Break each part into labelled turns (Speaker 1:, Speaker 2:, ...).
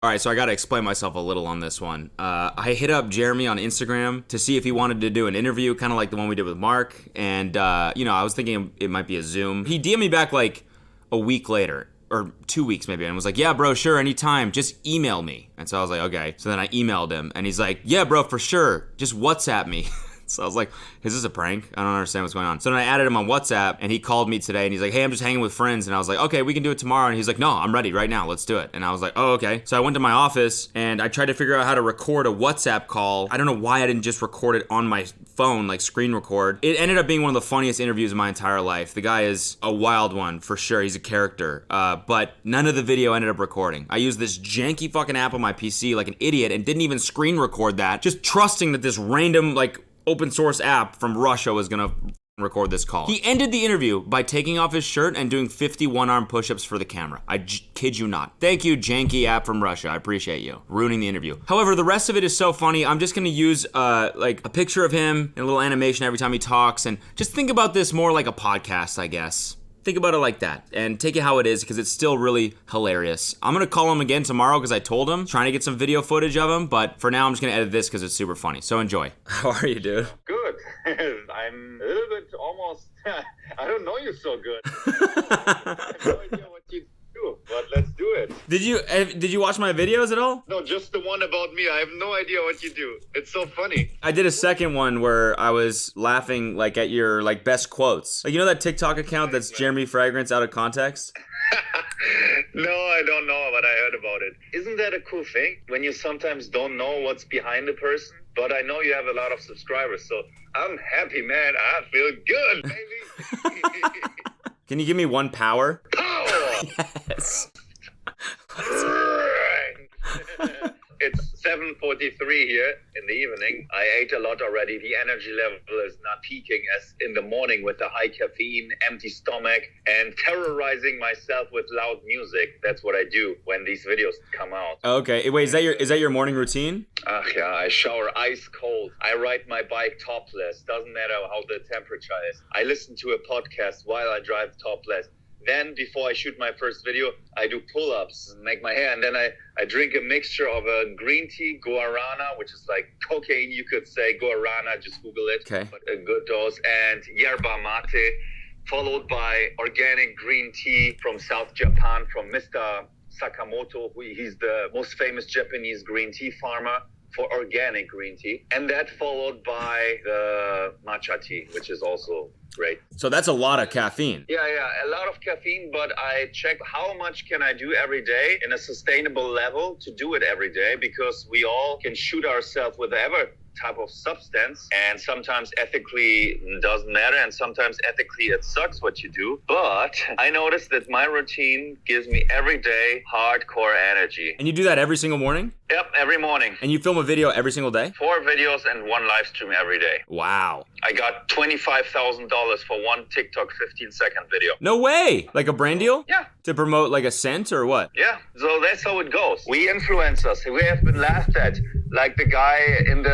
Speaker 1: All right, so I got to explain myself a little on this one. I hit up Jeremy on Instagram to see if he wanted to do an interview, kind of like the one we did with Mark. And, I was thinking it might be a Zoom. He DM'd me back like a week later, or 2 weeks maybe, and was like, yeah, bro, sure, anytime, just email me. And so I was like, okay. So then I emailed him, and he's like, yeah, bro, for sure, just WhatsApp me. So I was like, is this a prank? I don't understand what's going on. So then I added him on WhatsApp, and he called me today, and he's like, hey, I'm just hanging with friends. And I was like, okay, we can do it tomorrow. And he's like, no, I'm ready right now. Let's do it. And I was like, oh, okay. So I went to my office, and I tried to figure out how to record a WhatsApp call. I don't know why I didn't just record it on my phone, like screen record. It ended up being one of the funniest interviews of my entire life. The guy is a wild one, for sure. He's a character. But none of the video ended up recording. I used this janky fucking app on my PC like an idiot and didn't even screen record that, just trusting that this random, like, open source app from Russia was gonna record this call. He ended the interview by taking off his shirt and doing 51 arm push-ups for the camera. I kid you not. Thank you, janky app from Russia. I appreciate you ruining the interview. However, the rest of it is so funny. I'm just gonna use like a picture of him and a little animation every time he talks, and just think about this more like a podcast, I guess. Think about it like that and take it how it is, because it's still really hilarious. I'm gonna call him again tomorrow because I told him, trying to get some video footage of him, but for now I'm just gonna edit this because it's super funny. So enjoy. How are you, dude?
Speaker 2: Good. I'm a little bit almost, I don't know you so good. I have no idea what you do, but let's do it.
Speaker 1: Did you watch my videos at all?
Speaker 2: No, just the one about me. I have no idea what you do. It's so funny.
Speaker 1: I did a second one where I was laughing like at your like best quotes. Like, you know that TikTok account that's Jeremy Fragrance out of context?
Speaker 2: No, I don't know, but I heard about it. Isn't that a cool thing? When you sometimes don't know what's behind a person? But I know you have a lot of subscribers, so I'm happy, man. I feel good, baby.
Speaker 1: Can you give me one power?
Speaker 2: Power!
Speaker 1: Yes.
Speaker 2: It's 7:43 here in the evening. I ate a lot already. The energy level is not peaking as in the morning with the high caffeine, empty stomach, and terrorizing myself with loud music. That's what I do when these videos come out.
Speaker 1: Okay. Wait, is that your morning routine?
Speaker 2: Yeah, I shower ice cold. I ride my bike topless. Doesn't matter how the temperature is. I listen to a podcast while I drive topless. Then, before I shoot my first video, I do pull-ups, make my hair, and then I drink a mixture of a green tea, guarana, which is like cocaine, you could say, guarana, just Google it.
Speaker 1: Okay.
Speaker 2: But a good dose, and yerba mate, followed by organic green tea from South Japan, from Mr. Sakamoto. He's the most famous Japanese green tea farmer for organic green tea. And that followed by the matcha tea, which is also great.
Speaker 1: So that's a lot of caffeine.
Speaker 2: Yeah, a lot of caffeine, but I check how much can I do every day in a sustainable level to do it every day, because we all can shoot ourselves with whatever type of substance, and sometimes ethically doesn't matter, and sometimes ethically it sucks what you do. But I noticed that my routine gives me everyday hardcore energy.
Speaker 1: And you do that every single morning?
Speaker 2: Yep, every morning.
Speaker 1: And you film a video every single day?
Speaker 2: 4 videos and 1 live stream every day.
Speaker 1: Wow.
Speaker 2: I got $25,000 for one TikTok 15-second video.
Speaker 1: No way! Like a brand deal?
Speaker 2: Yeah.
Speaker 1: To promote like a scent or what?
Speaker 2: Yeah, so that's how it goes. We influencers, we have been laughed at, like the guy in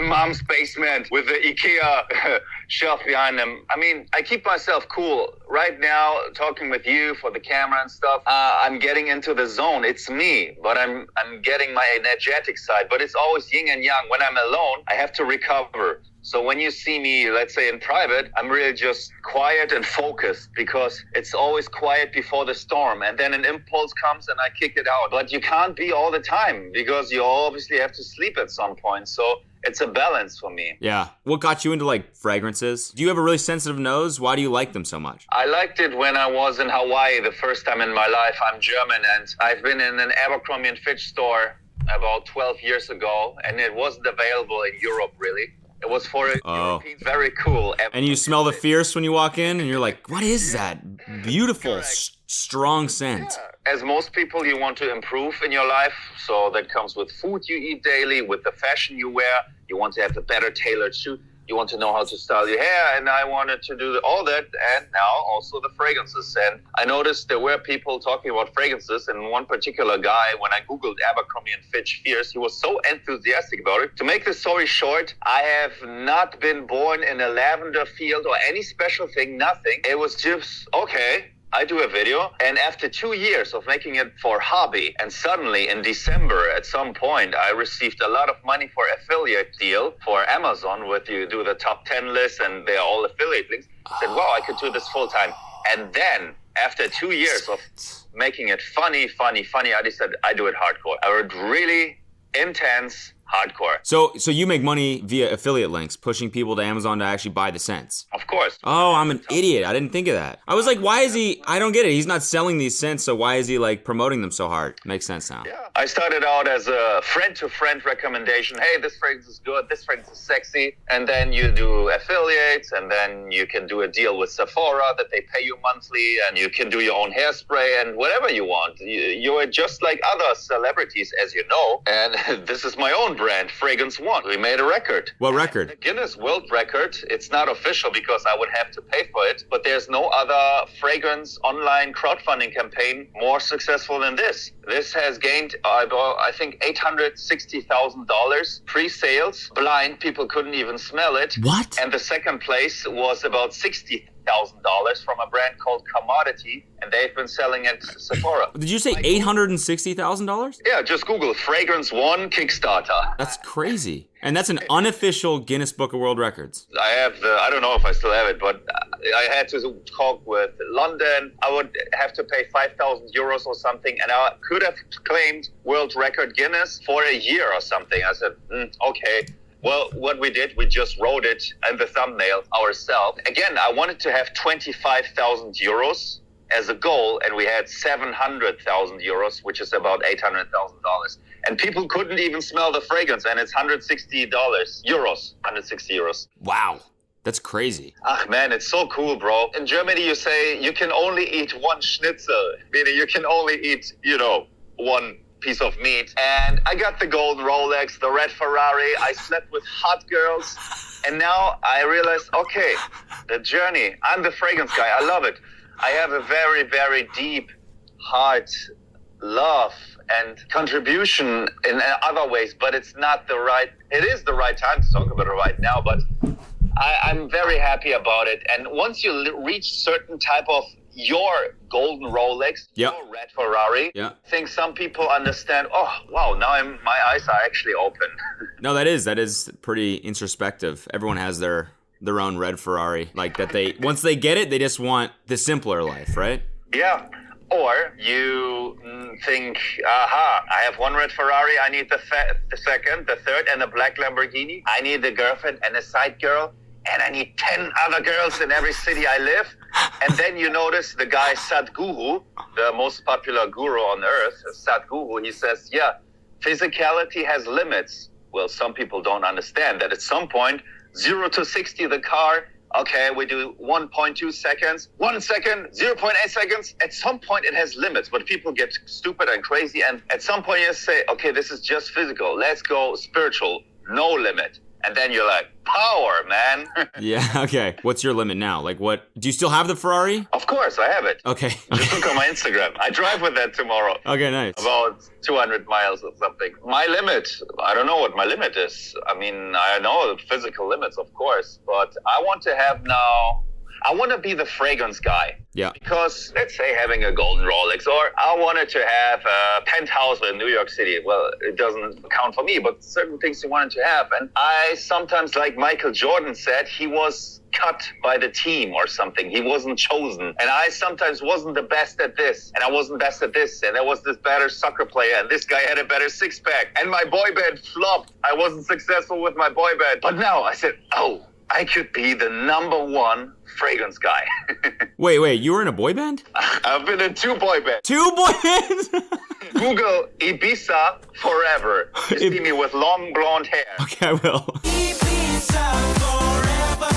Speaker 2: mom's basement with the IKEA shelf behind him. I mean, I keep myself cool. Right now, talking with you for the camera and stuff, I'm getting into the zone. It's me, but I'm getting my energetic side. But it's always yin and yang. When I'm alone, I have to recover. So when you see me, let's say in private, I'm really just quiet and focused, because it's always quiet before the storm. And then an impulse comes and I kick it out. But you can't be all the time, because you obviously have to sleep at some point. So it's a balance for me.
Speaker 1: Yeah. What got you into like fragrances? Do you have a really sensitive nose? Why do you like them so much?
Speaker 2: I liked it when I was in Hawaii the first time in my life. I'm German, and I've been in an Abercrombie & Fitch store about 12 years ago, and it wasn't available in Europe really. It was for Europeans. Very cool.
Speaker 1: And you smell the fierce when you walk in, and you're like, what is that beautiful, strong scent?
Speaker 2: Yeah. As most people, you want to improve in your life. So that comes with food you eat daily, with the fashion you wear. You want to have a better tailored suit. You want to know how to style your hair. And I wanted to do all that. And now also the fragrances. And I noticed there were people talking about fragrances. And one particular guy, when I Googled Abercrombie & Fitch Fierce, he was so enthusiastic about it. To make the story short, I have not been born in a lavender field or any special thing, nothing. It was just, okay, I do a video, and after 2 years of making it for hobby, and suddenly in December at some point, I received a lot of money for affiliate deal for Amazon, with you do the top 10 list, and they're all affiliate links. I said, wow, I could do this full time. And then after 2 years of making it funny, I decided I do it hardcore. I would really intense hardcore.
Speaker 1: So you make money via affiliate links, pushing people to Amazon to actually buy the scents.
Speaker 2: Of course.
Speaker 1: Oh, I'm an idiot. I didn't think of that. I was like, why is he, I don't get it. He's not selling these scents, so why is he like promoting them so hard? Makes sense now.
Speaker 2: Yeah. I started out as a friend-to-friend recommendation. Hey, this fragrance is good, this fragrance is sexy. And then you do affiliates, and then you can do a deal with Sephora that they pay you monthly, and you can do your own hairspray and whatever you want. You're just like other celebrities, as you know. And this is my own brand, Fragrance One. We made a record.
Speaker 1: What record?
Speaker 2: The Guinness World Record. It's not official because I would have to pay for it, but there's no other fragrance online crowdfunding campaign more successful than this. This has gained, I think, $860,000 pre-sales. Blind, people couldn't even smell it.
Speaker 1: What?
Speaker 2: And the second place was about $60,000 from a brand called Commodity, and they've been selling at Sephora.
Speaker 1: Did you say $860,000?
Speaker 2: Yeah, just Google Fragrance One Kickstarter.
Speaker 1: That's crazy. And that's an unofficial Guinness Book of World Records.
Speaker 2: I have I don't know if I still have it, but I had to talk with London. I would have to pay 5,000 euros or something, and I could have claimed world record Guinness for a year or something. I said, okay. Well, what we did, we just wrote it in the thumbnail ourselves. Again, I wanted to have 25,000 euros as a goal, and we had 700,000 euros, which is about $800,000. And people couldn't even smell the fragrance, and it's €160. 160 euros.
Speaker 1: Wow. That's crazy.
Speaker 2: Ah, man, it's so cool, bro. In Germany, you say you can only eat one schnitzel, meaning you can only eat, one piece of meat. And I got the golden Rolex, the red Ferrari. I slept with hot girls. And now I realized, okay, the journey. I'm the fragrance guy. I love it. I have a very, very deep heart, love, and contribution in other ways, but it is the right time to talk about it right now, but I'm very happy about it. And once you reach certain type of your golden Rolex,
Speaker 1: yep,
Speaker 2: your red Ferrari,
Speaker 1: yep,
Speaker 2: I think some people understand, oh, wow, now my eyes are actually open.
Speaker 1: No, that is pretty introspective. Everyone has their own red Ferrari, like that once they get it, they just want the simpler life, right?
Speaker 2: Yeah. Or you think, aha, I have one red Ferrari, I need the second, the third, and a black Lamborghini. I need a girlfriend and a side girl, and I need 10 other girls in every city I live. And then you notice the guy Sadhguru, the most popular guru on earth, Sadhguru, he says, yeah, physicality has limits. Well, some people don't understand that at some point, 0 to 60 the car, okay, we do 1.2 seconds, 1 second, 0.8 seconds. At some point it has limits, but people get stupid and crazy. And at some point you say, okay, this is just physical. Let's go spiritual, no limit. And then you're like, power, man.
Speaker 1: Yeah, okay. What's your limit now? Like what, do you still have the Ferrari?
Speaker 2: Of course, I have it.
Speaker 1: Okay.
Speaker 2: Just look on my Instagram. I drive with that tomorrow.
Speaker 1: Okay, nice.
Speaker 2: About 200 miles or something. My limit, I don't know what my limit is. I mean, I know the physical limits, of course, but I want to be the fragrance guy.
Speaker 1: Yeah.
Speaker 2: Because let's say having a golden Rolex, or I wanted to have a penthouse in New York City. Well, it doesn't count for me, but certain things you wanted to have. And I sometimes, like Michael Jordan said, he was cut by the team or something. He wasn't chosen. And I sometimes wasn't the best at this, and I wasn't best at this, and there was this better soccer player, and this guy had a better six-pack, and my boy band flopped. I wasn't successful with my boy band. But now I said, oh, I could be the #1 fragrance guy.
Speaker 1: Wait, you were in a boy band?
Speaker 2: I've been in 2 boy bands.
Speaker 1: 2 boy bands?
Speaker 2: Google Ibiza Forever. You see me with long blonde hair.
Speaker 1: Okay, I will.
Speaker 3: Ibiza forever,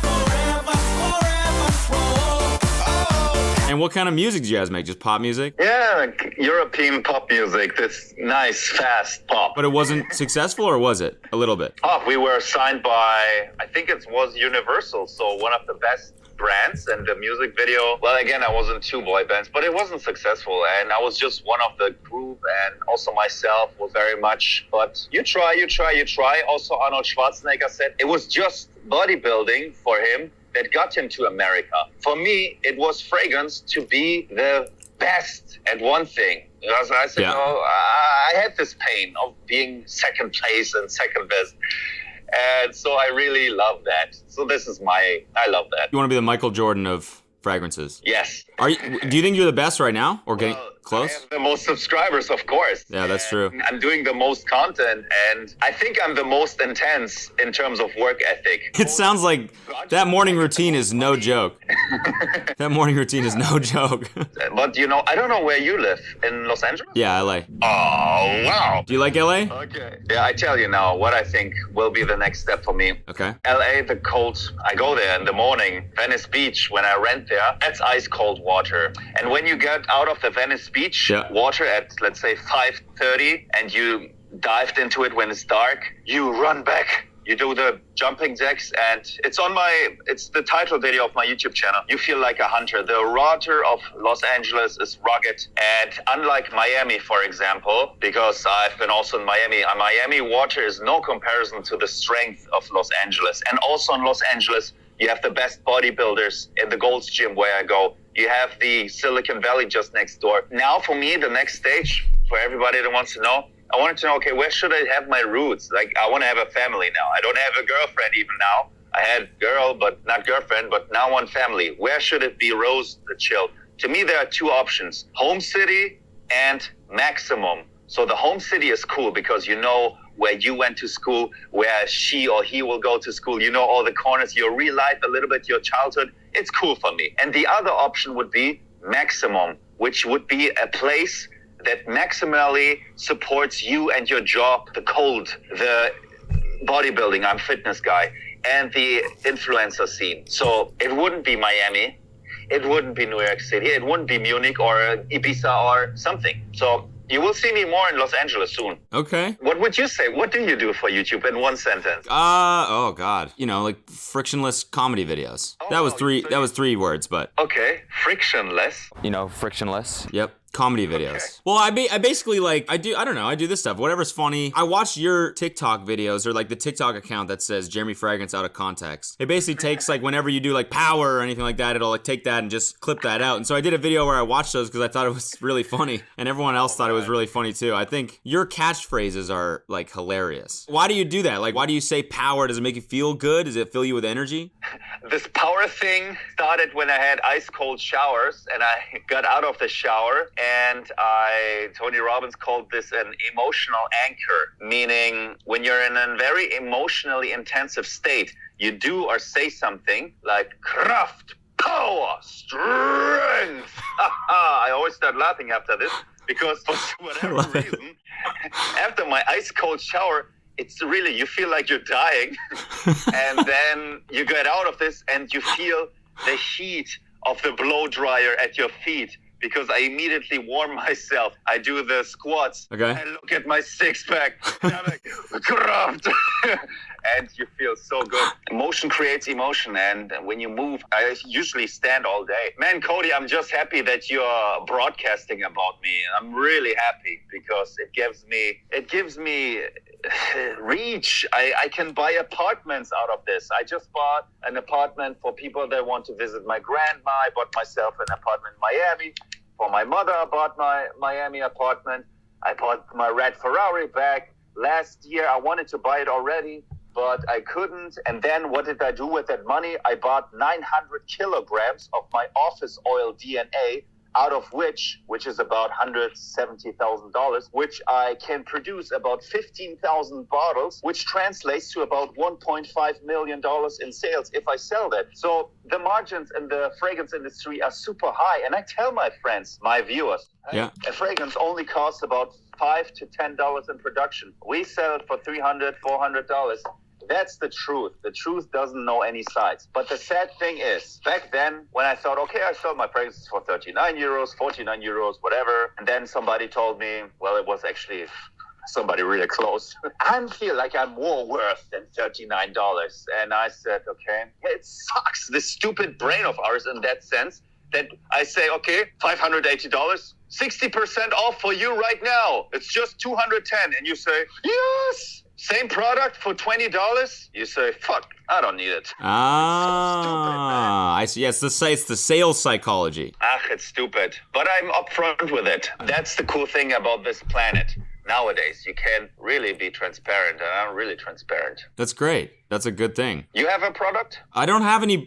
Speaker 3: forever, forever, forever, oh.
Speaker 1: And what kind of music do you guys make? Just pop music?
Speaker 2: Yeah, like European pop music. This nice, fast pop.
Speaker 1: But it wasn't successful, or was it? A little bit.
Speaker 2: Oh, we were signed by, I think it was Universal, so one of the best brands. And the music video, well, again, I was in 2 boy bands, but it wasn't successful. And I was just one of the group, and also myself was very much, but you try. Also, Arnold Schwarzenegger said it was just bodybuilding for him that got him to America. For me, it was fragrance to be the best at one thing. Because I said, I had this pain of being second place and second best. And so I really love that. So I love that.
Speaker 1: You want to be the Michael Jordan of fragrances?
Speaker 2: Yes.
Speaker 1: Do you think you're the best right now, or getting close?
Speaker 2: I have the most subscribers, of course.
Speaker 1: Yeah, that's true.
Speaker 2: I'm doing the most content, and I think I'm the most intense in terms of work ethic.
Speaker 1: It sounds like that morning routine is no joke. That morning routine is no joke.
Speaker 2: But I don't know where you live. In Los Angeles?
Speaker 1: Yeah, LA.
Speaker 2: Oh, wow.
Speaker 1: Do you like LA?
Speaker 2: Okay. Yeah, I tell you now what I think will be the next step for me.
Speaker 1: Okay.
Speaker 2: LA, the cold. I go there in the morning. Venice Beach, when I rent there, that's ice cold water. And when you get out of the Venice Beach water at, let's say, 5:30, and you dived into it when it's dark, you run back. You do the jumping jacks, and it's the title video of my YouTube channel. You feel like a hunter. The water of Los Angeles is rugged, and unlike Miami, for example, because I've been also in Miami, Miami water is no comparison to the strength of Los Angeles. And also in Los Angeles, you have the best bodybuilders in the Gold's Gym where I go. You have the Silicon Valley just next door. Now for me, the next stage, for everybody that wants to know, I wanted to know, okay, where should I have my roots? Like, I want to have a family now. I don't have a girlfriend even now. I had not girlfriend, but now one family. Where should it be? Rose the Chill. To me, there are two options: home city and maximum. So the home city is cool because you know where you went to school, where she or he will go to school. You know all the corners, your real life, a little bit your childhood. It's cool for me. And the other option would be maximum, which would be a place that maximally supports you and your job, the cold, the bodybuilding, I'm a fitness guy, and the influencer scene. So it wouldn't be Miami, it wouldn't be New York City, it wouldn't be Munich or Ibiza or something. So you will see me more in Los Angeles soon.
Speaker 1: Okay.
Speaker 2: What would you say? What do you do for YouTube in one sentence?
Speaker 1: Oh God. Like frictionless comedy videos. That was three words, but.
Speaker 2: Okay, frictionless.
Speaker 1: Frictionless. Yep. Comedy videos. Okay. Well, I basically I do this stuff. Whatever's funny. I watched your TikTok videos, or the TikTok account that says Jeremy Fragrance out of context. It basically takes whenever you do power or anything like that, it'll take that and just clip that out. And so I did a video where I watched those because I thought it was really funny, and everyone else thought it was really funny too. I think your catchphrases are hilarious. Why do you do that? Why do you say power? Does it make you feel good? Does it fill you with energy?
Speaker 2: This power thing started when I had ice cold showers and I got out of the shower, and Tony Robbins called this an emotional anchor, meaning when you're in a very emotionally intensive state, you do or say something like Kraft, power, strength. I always start laughing after this because for whatever reason, after my ice cold shower, it's really, you feel like you're dying. And then you get out of this and you feel the heat of the blow dryer at your feet, because I immediately warm myself. I do the squats.
Speaker 1: Okay.
Speaker 2: I look at my six-pack. And I'm like, Kraft. And you feel so good. Emotion creates emotion. And when you move, I usually stand all day. Man, Cody, I'm just happy that you're broadcasting about me. I'm really happy because it gives me reach. I can buy apartments out of this. I just bought an apartment for people that want to visit my grandma. I bought myself an apartment in Miami. For my mother, I bought my Miami apartment. I bought my red Ferrari back last year. I wanted to buy it already, but I couldn't. And then what did I do with that money? I bought 900 kilograms of my office oil DNA, out of which is about $170,000, which I can produce about 15,000 bottles, which translates to about $1.5 million in sales if I sell that. So the margins in the fragrance industry are super high. And I tell my friends, my viewers, a fragrance only costs about $5 to $10 in production. We sell it for $300, $400. That's the truth. The truth doesn't know any sides. But the sad thing is, back then, when I thought, okay, I sold my fragrances for 39 euros, 49 euros, whatever. And then somebody told me, well, it was actually somebody really close. I feel like I'm more worth than $39. And I said, okay, it sucks. This stupid brain of ours in that sense, that I say, okay, $580, 60% off for you right now. It's just $210. And you say, yes. Same product for $20. You say, fuck, I don't need it.
Speaker 1: I see. Yes, it's the sales psychology.
Speaker 2: It's stupid. But I'm upfront with it. That's the cool thing about this planet. Nowadays, you can really be transparent, and I'm really transparent.
Speaker 1: That's great. That's a good thing.
Speaker 2: You have a product?
Speaker 1: I don't have any.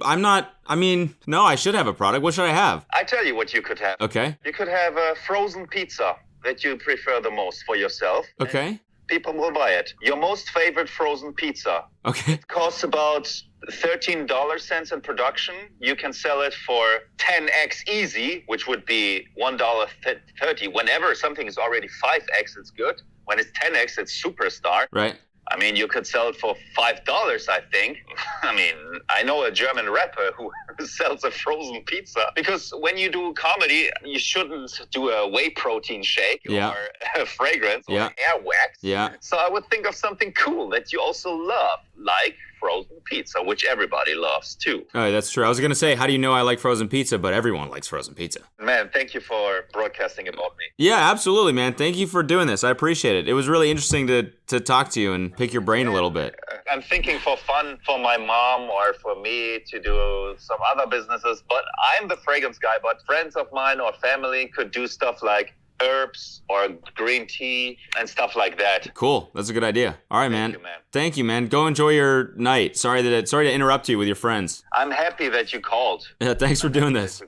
Speaker 1: No, I should have a product. What should I have?
Speaker 2: I tell you what you could have.
Speaker 1: Okay.
Speaker 2: You could have a frozen pizza that you prefer the most for yourself.
Speaker 1: Okay.
Speaker 2: People will buy it. Your most favorite frozen pizza.
Speaker 1: Okay.
Speaker 2: It costs about $13 in production. You can sell it for 10x easy, which would be $1.30. Whenever something is already 5x, it's good. When it's 10x, it's superstar.
Speaker 1: Right.
Speaker 2: I mean, you could sell it for $5, I think. I mean, I know a German rapper who sells a frozen pizza. Because when you do comedy, you shouldn't do a whey protein shake or a fragrance or hair wax.
Speaker 1: Yeah.
Speaker 2: So I would think of something cool that you also love, like frozen pizza, which everybody loves too.
Speaker 1: Oh, that's true. I was going to say, how do you know I like frozen pizza? But everyone likes frozen pizza.
Speaker 2: Man, thank you for broadcasting about me.
Speaker 1: Yeah, absolutely, man. Thank you for doing this. I appreciate it. It was really interesting to talk to you and pick your brain a little bit.
Speaker 2: I'm thinking for fun for my mom or for me to do some other businesses, but I'm the fragrance guy, but friends of mine or family could do stuff like herbs or green tea and stuff like that.
Speaker 1: Cool. That's a good idea. All right, man.
Speaker 2: Thank you, man.
Speaker 1: Thank you, man. Go enjoy your night. Sorry to interrupt you with your friends.
Speaker 2: I'm happy that you called.
Speaker 1: Yeah, thanks for doing this.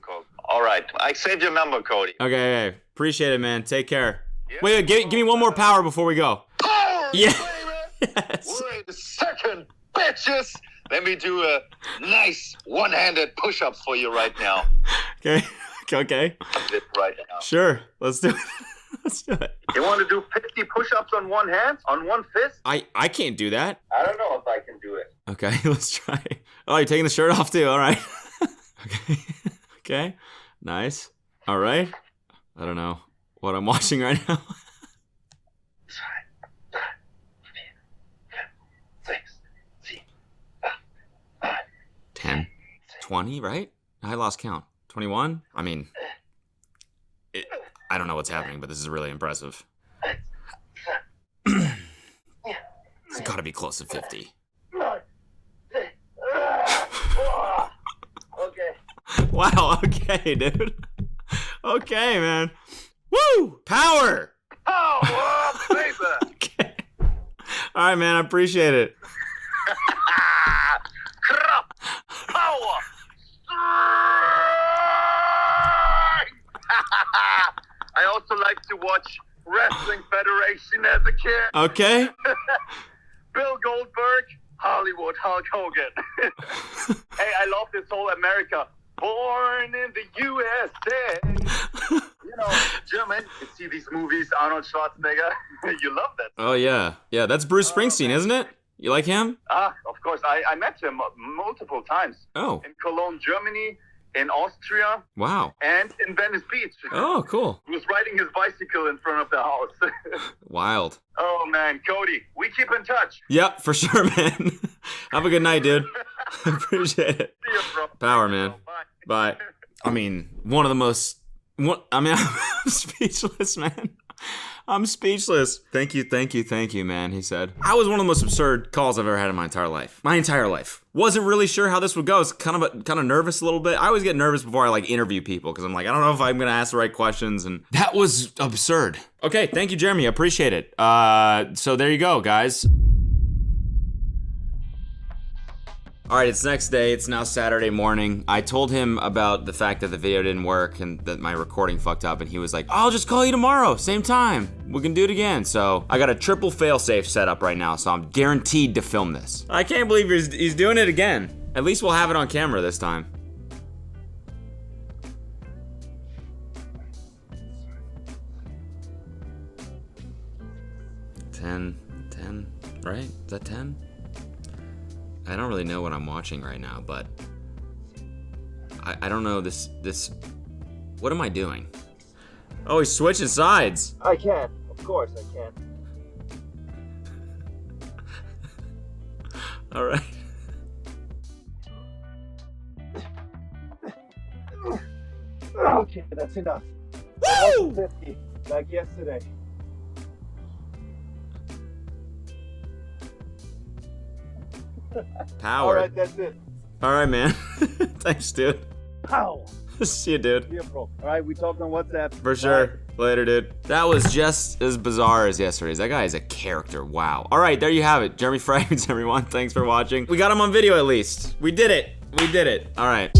Speaker 2: All right. I saved your number, Cody.
Speaker 1: Okay. Appreciate it, man. Take care.
Speaker 2: Yeah.
Speaker 1: Wait, give me one more power before we go.
Speaker 2: Power,
Speaker 1: Yeah.
Speaker 2: baby!
Speaker 1: Yes.
Speaker 2: Wait a second, bitches. Let me do a nice one-handed push-up for you right now.
Speaker 1: Okay. Okay.
Speaker 2: Right now.
Speaker 1: Sure. Let's do it. Let's do it.
Speaker 2: You want to do 50 push-ups on one hand? On one fist?
Speaker 1: I can't do that.
Speaker 2: I don't know if I can do it.
Speaker 1: Okay, let's try. Oh, you're taking the shirt off too. All right. Okay. Okay. Nice. All right. I don't know what I'm watching right now. 10, 20, right? I lost count. 21? I mean, I don't know what's happening, but this is really impressive. It's got to be close to 50.
Speaker 2: Okay.
Speaker 1: Wow, okay, dude. Okay, man. Woo! Power!
Speaker 2: Oh, baby!
Speaker 1: Okay. All right, man, I appreciate it.
Speaker 2: Crap! Power! I also like to watch Wrestling Federation as a kid.
Speaker 1: Okay.
Speaker 2: Bill Goldberg, Hollywood Hulk Hogan. Hey, I love this whole America. Born in the USA. You know, German. You see these movies, Arnold Schwarzenegger. You love that.
Speaker 1: Oh, yeah. Yeah, that's Bruce Springsteen, isn't it? You like him?
Speaker 2: Of course. I met him multiple times.
Speaker 1: Oh.
Speaker 2: In Cologne, Germany, in Austria,
Speaker 1: Wow.
Speaker 2: and in Venice Beach.
Speaker 1: Oh, cool.
Speaker 2: He was riding his bicycle in front of the house.
Speaker 1: Wild.
Speaker 2: Oh, man. Cody, we keep in touch.
Speaker 1: Yep, for sure, man. Have a good night, dude. Appreciate it.
Speaker 2: See you, bro.
Speaker 1: Power, man.
Speaker 2: Bye.
Speaker 1: Bye. I mean, one of the most... I'm speechless, man. I'm speechless. Thank you, man, he said. I was one of the most absurd calls I've ever had in my entire life. My entire life. Wasn't really sure how this would go. I was kind of nervous a little bit. I always get nervous before I interview people because I'm like, I don't know if I'm going to ask the right questions, and that was absurd. Okay, thank you, Jeremy. I appreciate it. So there you go, guys. All right, it's next day. It's now Saturday morning. I told him about the fact that the video didn't work and that my recording fucked up, and he was like, I'll just call you tomorrow, same time. We can do it again. So I got a triple failsafe set up right now, so I'm guaranteed to film this. I can't believe he's doing it again. At least we'll have it on camera this time. Ten, right? Is that 10? I don't really know what I'm watching right now, but I don't know this. What am I doing? Oh, he's switching sides.
Speaker 2: I can. Of course I can.
Speaker 1: All right.
Speaker 2: Okay, that's enough.
Speaker 1: Woo!
Speaker 2: 50, like yesterday.
Speaker 1: Power.
Speaker 4: All right, that's it.
Speaker 1: All right, man. Thanks, dude.
Speaker 4: Pow.
Speaker 1: See you, dude.
Speaker 4: Yeah, bro. All right, we talk on WhatsApp.
Speaker 1: For sure. Later, dude. That was just as bizarre as yesterday's. That guy is a character. Wow. All right, there you have it. Jeremy Fragrance, everyone. Thanks for watching. We got him on video at least. We did it. We did it. All right.